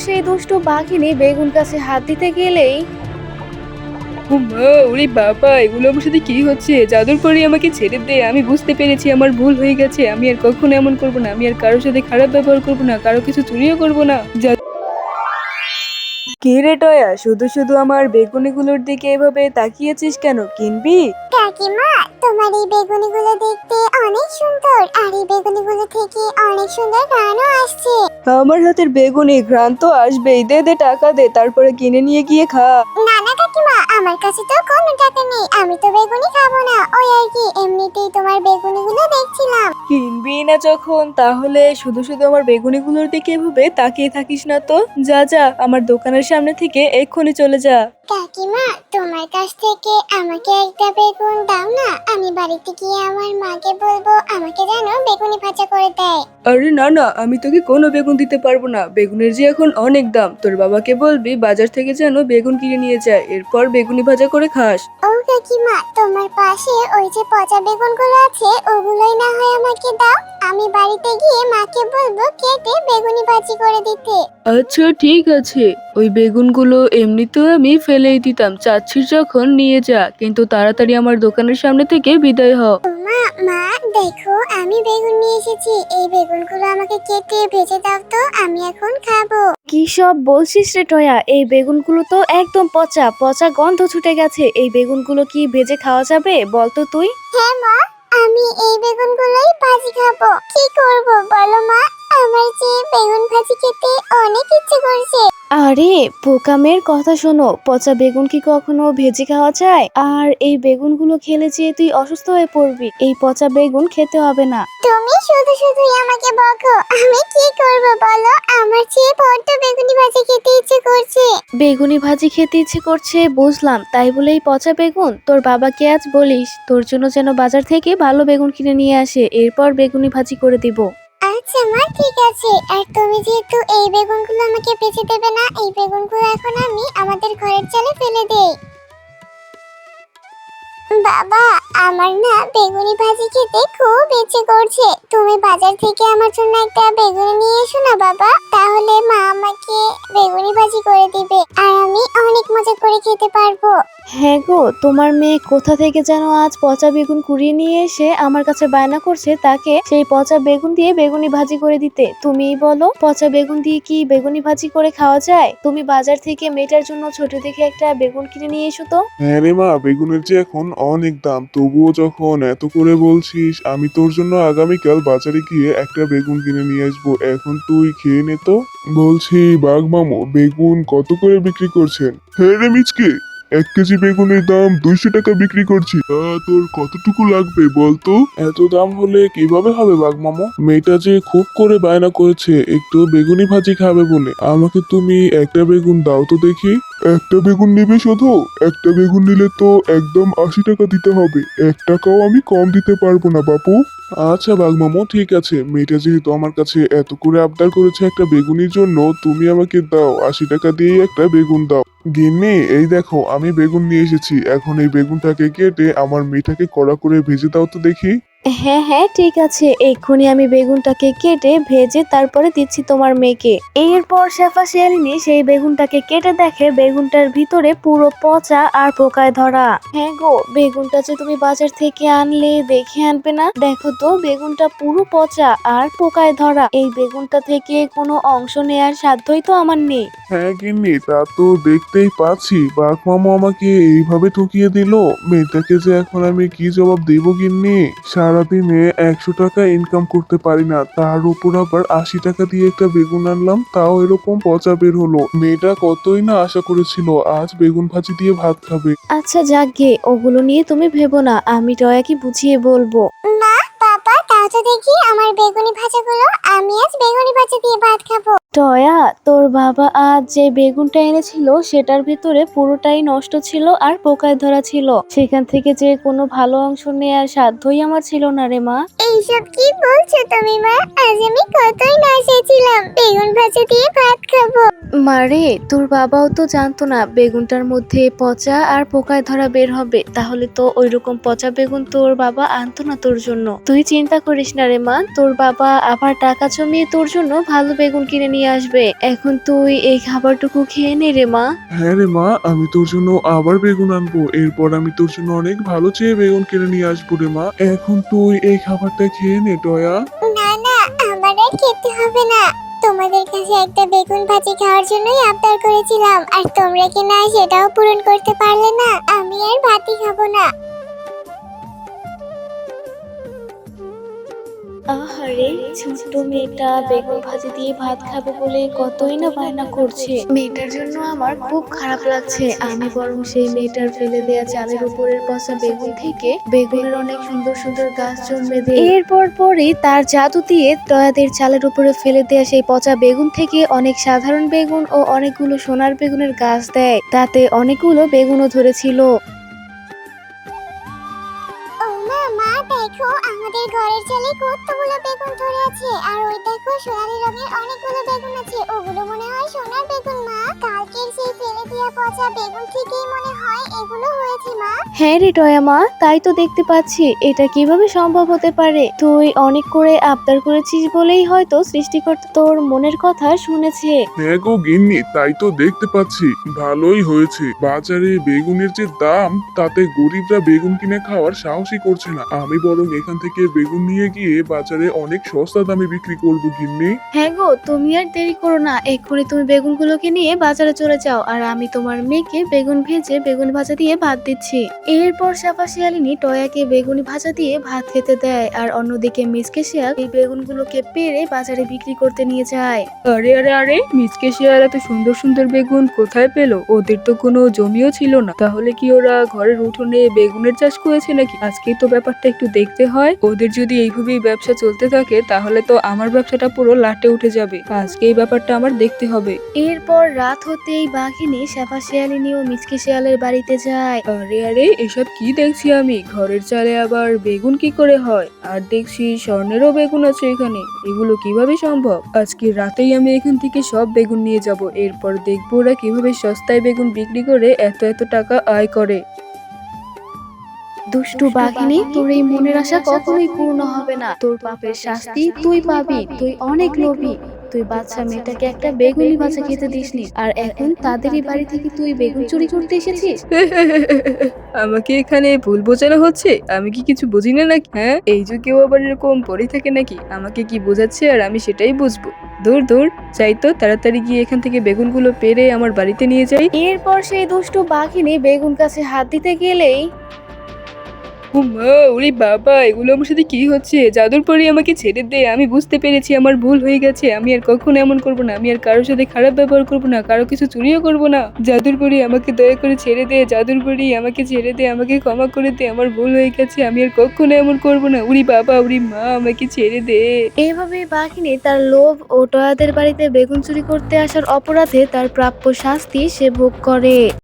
সেই দুষ্টু বাঘিনী বেগুন গাছে হাত দিতে গেলেই ও মা, ওরে বাবা, এগুলো আমার সাথে কি হচ্ছে? জাদুর পরি আমাকে ছেড়ে দে। আমি বুঝতে পেরেছি আমার ভুল হয়ে গেছে। আমি আর কখনো এমন করবো না। আমি আর কারোর সাথে খারাপ ব্যবহার করবো না, কারো কিছু চুরিও করবো না। কি রে টয়া, শুধু শুধু আমার বেগুনিগুলোর দিকে এভাবে তাকিয়েছিস কেন? কিনবি? কাকিমা, তোমার এই বেগুনিগুলো দেখতে অনেক সুন্দর, আর এই বেগুনিগুলো থেকে অনেক সুন্দর ঘ্রাণও আসছে। আমার হাতের বেগুনি ঘ্রাণ তো আসবেই। দে দে, টাকা দে, তারপরে কিনে নিয়ে গিয়ে খা। না না কাকিমা, আমার কাছে তো কোনো টাকা নেই, আমি তো বেগুনি খাবো না। ওই আর কি, এমনিতেই তোমার বেগুনিগুলো দেখছিলাম। কিনবি না যখন, তাহলে শুধু শুধু আমার বেগুনিগুলোর দিকে এভাবে তাকিয়ে থাকিস না তো। যা যা, আমার দোকানের সামনে থেকে এক্ষুনি চলে যা। কাকিমা, তোমার কাছ থেকে আমাকে একটা বেগুন দাও না, আমি বাড়িতে গিয়ে আমার মাকে বলবো আমাকে যেন বেগুনি ভাজা করে দেয়। আরে না না, আমি তোকে কোনো বেগুন দিতে পারবো না। বেগুনের যে এখন অনেক দাম। তোর বাবাকে বলবি বাজার থেকে যেন বেগুন কিনে নিয়ে যায়, এরপর বেগুনি ভাজা করে খাস। ও কাকিমা, তোমার পাশে ওই যে পচা বেগুনগুলো আছে, ওগুলোই না হয় আমাকে দাও, আমি বাড়িতে গিয়ে মাকে বলবো কেটে বেগুনি ভাজি করে দিতে। আচ্ছা ঠিক আছে, ওই বেগুনগুলো এমনিতেও আমি ফেলেই দিতাম। চাচ্ছিস যখন নিয়ে যা, কিন্তু তাড়াতাড়ি আমার দোকানের সামনে থেকে বিদায় হ। মা, মা দেখো, আমি বেগুন নিয়ে এসেছি, এই বেগুনগুলো আমাকে কেটে ভেজে দাও তো, আমি এখন খাবো। কি সব বলছিস রে টয়া? এই বেগুনগুলো তো একদম পচা পচা গন্ধ ছুটে গেছে। এই বেগুনগুলো কি ভেজে খাওয়া যাবে বলতো তুই? হ্যাঁ মা, আমি এই বেগুনগুলোই ভাজি খাবো। কি করব বলো মা, আমার যে বেগুন ভাজি খেতে অনেক ইচ্ছে করছে। আরে বোকামের কথা শোনো, পচা বেগুন কি কখনো ভেজে খাওয়া যায়? আর এই বেগুনগুলো খেলে যে তুই অসুস্থ হয়ে পড়বি। এই পচা বেগুন খেতে হবে না। তুমি শুধু শুধুই আমাকে বকো, আমি কি করব বলো, আমার যে বড্ড বেগুনি ভাজি খেতে ইচ্ছে করছে। বেগুনি ভাজি খেতে ইচ্ছে করছে বুঝলাম, তাই বলেই পচা বেগুন? তোর বাবাকে আজ বলিস তোর জন্য যেন বাজার থেকে ভালো বেগুন কিনে নিয়ে আসে, এরপর বেগুনি ভাজি করে দিব। আচ্ছা মা, ঠিক আছে। আর তুমি যেহেতু এই বেগুনগুলো আমাকে বেচে দেবে না, এই বেগুনগুলো এখন আমি আমাদের ঘরের চালে ফেলে দেই। বাবা, আমার না বেগুনি ভাজি খেতে খুব ইচ্ছে করছে, তুমি বাজার থেকে আমার জন্য একটা বেগুনি নিয়ে এসো না বাবা, তাহলে মা আমাকে বেগুনি ভাজি করে দিবে, আর আমি অনেক মজা করে খেতে পারবো। হ্যাঁ গো, তোমার মেয়ে কোথা থেকে যেন আজ পচা বেগুন কুড়িয়ে নিয়ে এসে আমার কাছে বায়না করছে তাকে সেই পচা বেগুন দিয়ে বেগুনি ভাজি করে দিতে। তুমিই বলো, পচা বেগুন দিয়ে কি বেগুনি ভাজি করে খাওয়া যায়? তুমি বাজার থেকে মেয়েটার জন্য ছোট দেখে একটা বেগুন কিনে নিয়ে এসো তো। হ্যাঁ রে মা, বেগুনের যে এখন অনেক দাম, তবুও যখন এত করে বলছিস, আমি তোর জন্য আগামীকাল বাজারে গিয়ে একটা বেগুন কিনে নিয়ে আসবো। এখন তুই খেয়ে নে তো। বলছি বাঘ মামু, বেগুন কত করে বিক্রি করছেন? হ্যাঁ রে মিচকে, 1 কেজি বেগুনের দাম 200 টাকা বিক্রি করছি। তোর কতটুকু লাগবে বলতো? এত দাম হলে কিভাবে হবে বাঘ মামু? মেয়েটা যে খুব করে বায়না করেছে একটু বেগুনি ভাজি খাবে বলে। আমাকে তুমি একটা বেগুন দাও তো দেখি। একটা বেগুন নেবে শুধু? একটা বেগুন নিলে তো একদম 80 টাকা দিতে হবে। 1 টাকাও আমি কম দিতে পারবো না বাপু। আচ্ছা বাঘ মামু, ঠিক আছে। মেয়েটা যেহেতু আমার কাছে এত করে আবদার করেছে একটা বেগুনির জন্য, তুমি আমাকে দাও, 80 টাকা দিয়েই একটা বেগুন দাও। গিন্নি, এই দেখো আমি বেগুন নিয়ে এসেছি। এখন এই বেগুনটাকে কেটে আমার মেয়েটাকে কড়া করে ভেজে দাও তো দেখি। হ্যাঁ হ্যাঁ ঠিক আছে, এক্ষুনি আমি বেগুনটাকে কেটে ভেজে তারপরে দিচ্ছি তোমার মেয়েকে। এরপর শেফা শিয়ালিনী সেই বেগুনটাকে কেটে দেখে বেগুনটার ভিতরে পুরো পচা আর পোকায় ধরা। হ্যাঁ গো, বেগুনটা যে তুমি বাজার থেকে আনলে দেখে আনবে না? দেখো তো, বেগুনটা পুরো পচা আর পোকায় ধরা। এই বেগুনটা থেকে কোনো অংশ নেয়ার সাধ্যই তো আমার নেই। হ্যাঁ গিন্নি, তা তো দেখতেই পাচ্ছি। বাঘ মামু আমাকে এইভাবে ঠকিয়ে দিল। মেয়েটাকে যে এখন আমি কি জবাব দেব গিন্নি? সারাদিনে 100 টাকা ইনকাম করতে পারি না, তার উপর আবার 80 টাকা দিয়ে একটা বেগুন আনলাম, তাও এরকম পচা বের হলো। মেয়েটা কতই না আশা করেছিল আজ বেগুন ভাজি দিয়ে ভাত খাবে। আচ্ছা যাকগে, ওগুলো নিয়ে তুমি ভেবো না, আমি টয়াকে বুঝিয়ে বলবো। মা, বাবা দাও তো দেখি আমার বেগুনি ভাজাগুলো, আমি আজ বেগুনি ভাজা দিয়ে ভাত খাবো। টয়া, তোর বাবা আজ যে বেগুনটা এনেছিল সেটার ভিতরে পুরোটাই নষ্ট ছিল আর পোকায় ধরা ছিল। সেখান থেকে যে কোনো ভালো অংশ নেয়ার সাধ্যই আমার ছিল না রে মা। এইসব কি বলছো তুমি মা? আজ আমি কতই না চেয়েছিলাম বেগুন ভাজা দিয়ে ভাত খাবো। মারে, তোর বাবাও তো জানতো না বেগুনটার মধ্যে পচা আর পোকায় ধরা বের হবে। তাহলে তো ওইরকম পচা বেগুন তোর বাবা আনতো না তোর জন্য। তুই চিন্তা করিস না রে মা, তোর বাবা আবার টাকা জমিয়ে তোর জন্য ভালো বেগুন কিনে নিয়ে আসবে। এখন তুই এই খাবারটুকু খেয়ে নে রে মা। হ্যাঁ রে মা, আমি তোর জন্য আবার বেগুন আনবো। এরপর আমি তোর জন্য অনেক ভালো চেয়ে বেগুন কিনে নিয়ে আসবো রে মা। এখন তুই এই খাবারটা খেয়ে নে টয়া। না না, আমার আর খেতে হবে না। তোমাদের কাছে একটা বেগুন ভাজি খাওয়ার জন্যই আবদার করেছিলাম, আর তোমরা কি না সেটাও পূরণ করতে পারলে না। আমি আর ভাতই খাবো না। আহারে, ছোট্ট মেয়েটা বেগুন ভাজি দিয়ে ভাত খাবে বলে কতই না বায়না করছে। মেয়েটার জন্য আমার খুব খারাপ লাগছে। আমি বরং সেই মেয়েটার ফেলে দেয়া চালের উপরের পচা বেগুন থেকে বেগুনের অনেক সুন্দর সুন্দর গাছ জন্মে দেয়। এরপর পরই তার জাদু দিয়ে টয়াদের চালের উপরে ফেলে দেয়া সেই পচা বেগুন থেকে অনেক সাধারণ বেগুন ও অনেকগুলো সোনার বেগুনের গাছ দেয়। তাতে অনেকগুলো বেগুনও ধরেছিল। ও মা, মা দেখো, আমাদের ঘরের চালে কতগুলো বেগুন ধরে আছে। আর ওই দেখো, সোনালী রঙের অনেকগুলো বেগুন আছে। ওগুলো মনে হয় সোনার বেগুন মা। কালকের সেই ফেলে দেওয়া পচা বেগুন থেকেই মনে হয় এগুলো হয়েছে মা। হ্যাঁ রে টয়া মা, তাই তো দেখতে পাচ্ছি। এটা কিভাবে সম্ভব হতে পারে? তুই অনেক করে আবদার করেছিস বলেই হয়তো সৃষ্টিকর্তা তোর মনের কথা শুনেছে। হ্যাঁ গো গিন্নি, তাই তো দেখতে পাচ্ছি। ভালোই হয়েছে। বাজারে বেগুনের যে দাম, তাতে গরিবরা বেগুন কিনে খাওয়ার সাহসই করছে না। আমি বরং এখান থেকে বেগুন নিয়ে গিয়ে বাজারে অনেক সস্তা দামে বিক্রি করবো গিন্নি। হ্যাঁ গো, তুমি আর দেরি করো না, এক্ষুনি তুমি বেগুনগুলোকে নিয়ে বাজারে চলে যাও। আর আমি তোমার মেয়েকে বেগুন ভেজে বেগুন ভাজা দিয়ে ভাত দিচ্ছি। এরপর সাফা শিয়ালিনী টয়াকে বেগুনি ভাজা দিয়ে ভাত খেতে দেয়, আর অন্যদিকে মিসকে শিয়াল এই বেগুনগুলোকে পেড়ে বাজারে বিক্রি করতে নিয়ে যায়। আরে আরে আরে, মিচকে শিয়াল এত সুন্দর সুন্দর বেগুন কোথায় পেলো? ওদের তো কোনো জমিও ছিল না। তাহলে কি ওরা ঘরের উঠোনে বেগুনের চাষ করেছে নাকি? আজকে তো ব্যাপারটা একটু দেখতে হয়। ওদের যদি এইভাবেই ব্যবসা চলতে থাকে তাহলে তো আমার ব্যবসাটা পুরো লাটে উঠে যাবে। আজকে এই ব্যাপারটা আমার দেখতে হবে। এরপর রাত হতেই বাঘিনী সাফা শিয়ালিনী ও মিচকে শিয়ালের বাড়িতে যায়। আরে আরে, এসব কি দেখছি আমি? ঘরের চালে আবার বেগুন কি করে হয়? আর দেখছি স্বর্ণেরও বেগুন আছে এখানে। এগুলো কিভাবে সম্ভব? আজকে রাতেই আমি এখান থেকে সব বেগুন নিয়ে যাব। এরপর দেখবো ওরা কিভাবে সস্তায় বেগুন বিক্রি করে এত এত টাকা আয় করে। দুষ্টু বাঘিনী, তোর এই মনের আশা কখনোই পূর্ণ হবে না। তোর পাপের শাস্তি তুই পাবি। তুই অনেক লোভী। তুই বাচ্চা মেয়েটাকে একটা বেগুনি ভাজা খেতে দিসনি, আর এখন তাদেরই বাড়ি থেকে তুই বেগুন চুরি করতে এসেছিস। আমাকে এখানে ভুল বোঝানো হচ্ছে। আমি কি কিছু বুঝি না নাকি? হ্যাঁ, এই যে কেউ আবার এরকম পড়ে থাকে নাকি? আমাকে কি বোঝাচ্ছে আর আমি সেটাই বুঝবো। দূর দূর, যাই তো তাড়াতাড়ি গিয়ে এখান থেকে বেগুনগুলো পেড়ে আমার বাড়িতে নিয়ে যাই। এরপর সেই দুষ্টু বাঘিনী বেগুন গাছে হাত দিতে গেলেই ও মা, ওরে বাবা, এগুলো আমার সাথে কি হচ্ছে? জাদুর পরে আমাকে ছেড়ে দে। আমি বুঝতে পেরেছি আমার ভুল হয়ে গেছে। আমি আর কখনো এমন করবো না। আমি আর কারোর সাথে খারাপ ব্যবহার করবো না, কারো কিছু চুরিও করবো না। জাদুর পরে আমাকে দয়া করে ছেড়ে দে। জাদুর পরে আমাকে ছেড়ে দে। আমাকে ক্ষমা করে দে। আমার ভুল হয়ে গেছে। আমি আর কখনো এমন করবো না। উরি বাবা, উরি মা, আমাকে ছেড়ে দে। এভাবে বাঘিনী তার লোভ ও টয়াদের বাড়িতে বেগুন চুরি করতে আসার অপরাধে তার প্রাপ্য শাস্তি সে ভোগ করে।